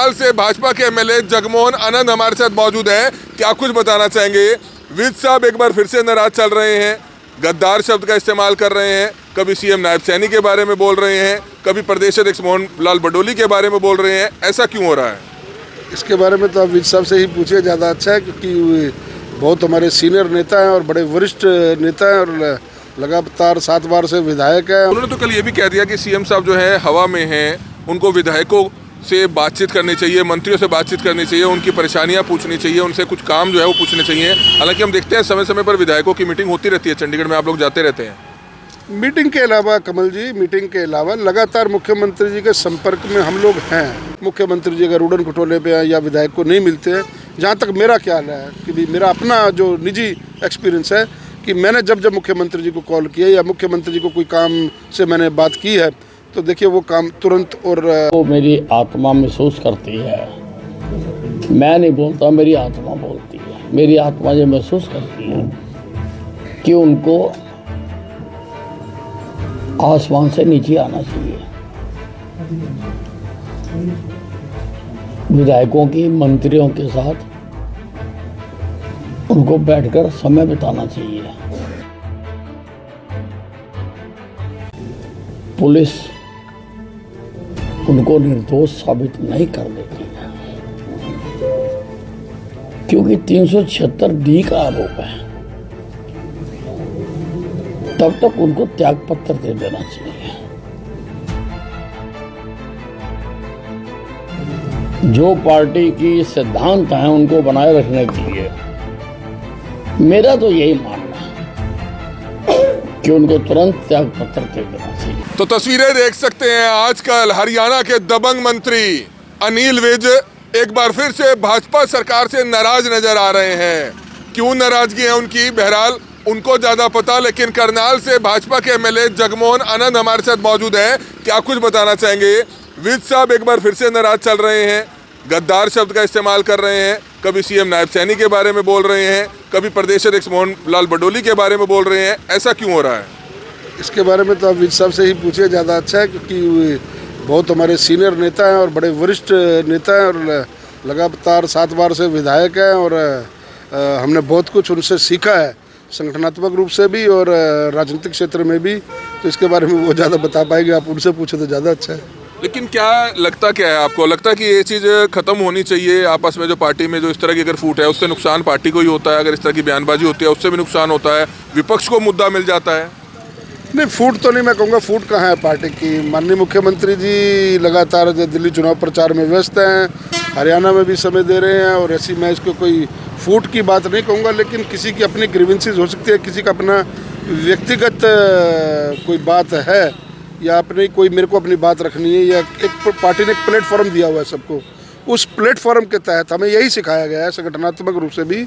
करनाल से भाजपा के एमएलए जगमोहन आनंद हमारे साथ मौजूद हैं। क्या कुछ बताना चाहेंगे? विज साहब एक बार फिर से नाराज चल रहे हैं, गद्दार शब्द का इस्तेमाल कर रहे हैं, कभी सीएम नायब सैनी के बारे में बोल रहे हैं, कभी प्रदेश अध्यक्ष मोहन लाल बडोली के बारे में बोल रहे हैं। ऐसा क्यों हो रहा है? इसके बारे में तो आप विज साहब से ही पूछिए, ज़्यादा अच्छा है, क्योंकि बहुत हमारे सीनियर नेता हैं और बड़े वरिष्ठ नेता हैं और लगातार 7 बार से विधायक हैं। उन्होंने तो कल ये भी कह दिया कि सीएम साहब जो है हवा में हैं, उनको विधायकों से बातचीत करनी चाहिए, मंत्रियों से बातचीत करनी चाहिए, उनकी परेशानियां पूछनी चाहिए, उनसे कुछ काम जो है वो पूछने चाहिए। हालांकि हम देखते हैं समय समय पर विधायकों की मीटिंग होती रहती है, चंडीगढ़ में आप लोग जाते रहते हैं। मीटिंग के अलावा कमल जी, मीटिंग के अलावा लगातार मुख्यमंत्री जी के संपर्क में हम लोग हैं। मुख्यमंत्री जी अगर उड़न खटोले पे या विधायक को नहीं मिलते हैं, जहाँ तक मेरा ख्याल है कि भी मेरा अपना जो निजी एक्सपीरियंस है कि मैंने जब मुख्यमंत्री जी को कॉल किया या मुख्यमंत्री जी को कोई काम से मैंने बात की है, तो देखिए वो काम तुरंत और वो मेरी आत्मा महसूस करती है। मैं नहीं बोलता, मेरी आत्मा बोलती है। मेरी आत्मा ये महसूस करती है कि उनको आसमान से नीचे आना चाहिए। विधायकों की, मंत्रियों के साथ उनको बैठकर समय बिताना चाहिए। पुलिस उनको निर्दोष साबित नहीं कर देती है, क्योंकि 376D का आरोप है। तब तक उनको त्याग पत्र दे देना चाहिए। जो पार्टी की सिद्धांत हैं उनको बनाए रखने के लिए मेरा तो यही मानना है कि उनको तुरंत त्याग पत्र दे देना चाहिए। तो तस्वीरें देख सकते हैं, आजकल हरियाणा के दबंग मंत्री अनिल विज एक बार फिर से भाजपा सरकार से नाराज नजर आ रहे हैं। क्यों नाराजगी है उनकी, बहरहाल उनको ज्यादा पता। लेकिन करनाल से भाजपा के एमएलए जगमोहन आनंद हमारे साथ मौजूद हैं। क्या कुछ बताना चाहेंगे? विज साहब एक बार फिर से नाराज चल रहे हैं, गद्दार शब्द का इस्तेमाल कर रहे हैं, कभी सीएम नायब सैनी के बारे में बोल रहे हैं, कभी प्रदेश अध्यक्ष मोहन लाल बडोली के बारे में बोल रहे हैं। ऐसा क्यों हो रहा है? इसके बारे में तो आप विज साहब से ही पूछिए, ज़्यादा अच्छा है, क्योंकि बहुत हमारे सीनियर नेता हैं और बड़े वरिष्ठ नेता हैं और लगातार 7 बार से विधायक हैं और हमने बहुत कुछ उनसे सीखा है, संगठनात्मक रूप से भी और राजनीतिक क्षेत्र में भी। तो इसके बारे में वो ज़्यादा बता पाएंगे, आप उनसे पूछे तो ज़्यादा अच्छा है। लेकिन क्या लगता क्या है आपको? लगता है कि ये चीज़ खत्म होनी चाहिए आपस में? जो पार्टी में जो इस तरह की अगर फूट है, उससे नुकसान पार्टी को ही होता है। अगर इस तरह की बयानबाजी होती है उससे भी नुकसान होता है, विपक्ष को मुद्दा मिल जाता है। नहीं, फूट तो नहीं, मैं कहूँगा फूट कहाँ है पार्टी की। माननीय मुख्यमंत्री जी लगातार दिल्ली चुनाव प्रचार में व्यस्त हैं, हरियाणा में भी समय दे रहे हैं और ऐसी मैं इसको कोई फूट की बात नहीं कहूँगा। लेकिन किसी की अपनी ग्रीवेंसेस हो सकती है, किसी का अपना व्यक्तिगत कोई बात है या अपनी कोई मेरे को अपनी बात रखनी है, या एक पार्टी ने एक प्लेटफॉर्म दिया हुआ है सबको। उस प्लेटफॉर्म के तहत हमें यही सिखाया गया है संगठनात्मक रूप से भी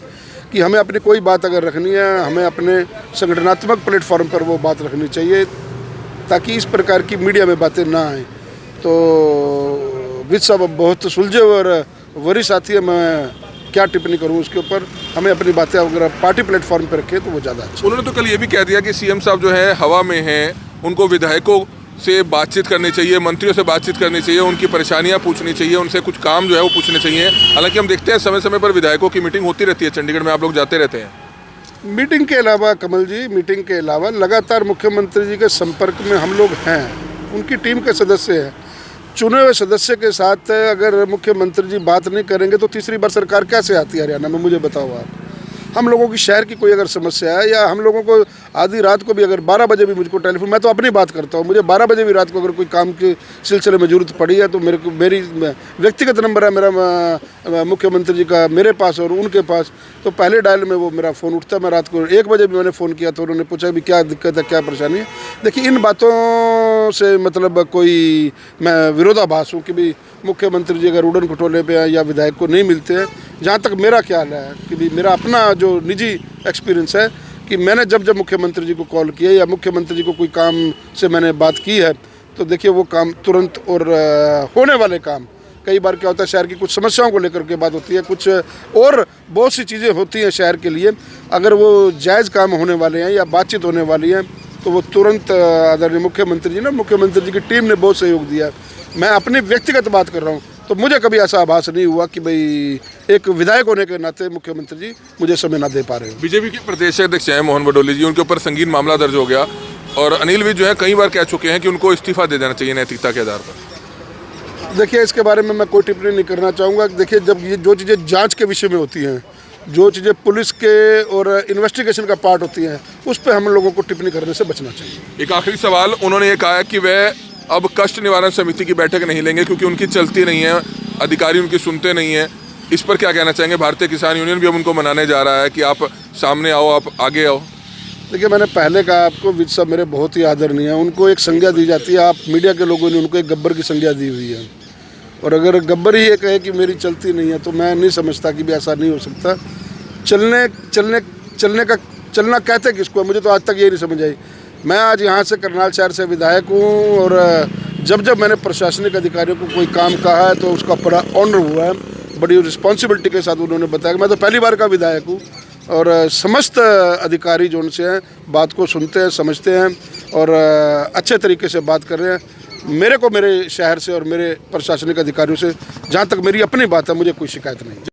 कि हमें अपनी कोई बात अगर रखनी है, हमें अपने संगठनात्मक प्लेटफॉर्म पर वो बात रखनी चाहिए, ताकि इस प्रकार की मीडिया में बातें ना आए। तो विज साहब बहुत सुलझे और वरिष्ठ साथी है, मैं क्या टिप्पणी करूं उसके ऊपर। हमें अपनी बातें अगर पार्टी प्लेटफॉर्म पर रखें तो वो ज़्यादा अच्छा। उन्होंने तो कल ये भी कह दिया कि सीएम साहब जो है हवा में हैं, उनको विधायकों से बातचीत करनी चाहिए, मंत्रियों से बातचीत करनी चाहिए, उनकी परेशानियां पूछनी चाहिए, उनसे कुछ काम जो है वो पूछने चाहिए। हालांकि हम देखते हैं समय समय पर विधायकों की मीटिंग होती रहती है, चंडीगढ़ में आप लोग जाते रहते हैं। मीटिंग के अलावा कमल जी, मीटिंग के अलावा लगातार मुख्यमंत्री जी के संपर्क में हम लोग हैं। उनकी टीम के सदस्य हैं। चुने हुए सदस्य के साथ अगर मुख्यमंत्री जी बात नहीं करेंगे तो तीसरी बार सरकार कैसे आती है हरियाणा में, मुझे बताओ आप। हम लोगों की शहर की कोई अगर समस्या है, या हम लोगों को आधी रात को भी अगर 12 बजे भी मुझको टेलीफोन, मैं तो अपनी बात करता हूँ, मुझे 12 बजे भी रात को अगर कोई काम के सिलसिले में जरूरत पड़ी है तो मेरी व्यक्तिगत नंबर है मेरा मुख्यमंत्री जी का मेरे पास और उनके पास। तो पहले डायल में वो मेरा फ़ोन उठता है। मैं रात को 1 बजे भी मैंने फ़ोन किया तो उन्होंने पूछा भी क्या दिक्कत है, क्या परेशानी है। देखिए, इन बातों से मतलब कोई मैं विरोधाभास हूँ कि भी मुख्यमंत्री जी अगर उड़न खटोले पे या विधायक को नहीं मिलते हैं, जहाँ तक मेरा ख्याल है कि भी मेरा अपना जो निजी एक्सपीरियंस है कि मैंने जब मुख्यमंत्री जी को कॉल किया या मुख्यमंत्री जी को कोई काम से मैंने बात की है, तो देखिए वो काम तुरंत और होने वाले काम। कई बार क्या होता है, शहर की कुछ समस्याओं को लेकर के बात होती है, कुछ और बहुत सी चीज़ें होती हैं शहर के लिए, अगर वो जायज़ काम होने वाले हैं या बातचीत होने वाली है तो वो तुरंत आदरणीय मुख्यमंत्री जी की टीम ने बहुत सहयोग दिया। मैं अपनी व्यक्तिगत बात कर रहा हूँ, तो मुझे कभी ऐसा आभास नहीं हुआ कि भाई एक विधायक होने के नाते मुख्यमंत्री जी मुझे समय ना दे पा रहे हो। बीजेपी के प्रदेश अध्यक्ष हैं मोहन भडोली जी, उनके ऊपर संगीन मामला दर्ज हो गया और अनिल विज जो है कई बार कह चुके हैं कि उनको इस्तीफा दे देना चाहिए नैतिकता के आधार पर। देखिए, इसके बारे में मैं कोई टिप्पणी नहीं करना चाहूँगा। देखिए, जब ये जो चीज़ें जांच के विषय में होती हैं, जो चीज़ें पुलिस के और इन्वेस्टिगेशन का पार्ट होती हैं, उस पर हम लोगों को टिप्पणी करने से बचना चाहिए। एक आखिरी सवाल, उन्होंने ये कहा है कि वह अब कष्ट निवारण समिति की बैठक नहीं लेंगे क्योंकि उनकी चलती नहीं है, अधिकारी उनकी सुनते नहीं है। इस पर क्या कहना चाहेंगे? भारतीय किसान यूनियन भी अब उनको मनाने जा रहा है कि आप सामने आओ, आप आगे आओ। देखिए, मैंने पहले कहा आपको, विज साहब मेरे बहुत ही आदरणीय है, उनको एक संज्ञा दी जाती है। आप मीडिया के लोगों ने उनको एक गब्बर की संज्ञा दी हुई है, और अगर गब्बर ही ये कहे कि मेरी चलती नहीं है तो मैं नहीं समझता कि भी ऐसा नहीं हो सकता। चलना कहते किसको है, मुझे तो आज तक ये नहीं समझ आई। मैं आज यहाँ से करनाल शहर से विधायक हूँ, और जब मैंने प्रशासनिक अधिकारियों को कोई काम कहा है तो उसका बड़ा ऑनर हुआ है, बड़ी रिस्पॉन्सिबिलिटी के साथ उन्होंने बताया कि मैं तो पहली बार का विधायक हूँ, और समस्त अधिकारी जो उनसे हैं बात को सुनते हैं, समझते हैं और अच्छे तरीके से बात कर रहे हैं। मेरे को मेरे शहर से और मेरे प्रशासनिक अधिकारियों से जहाँ तक मेरी अपनी बात है, मुझे कोई शिकायत नहीं है।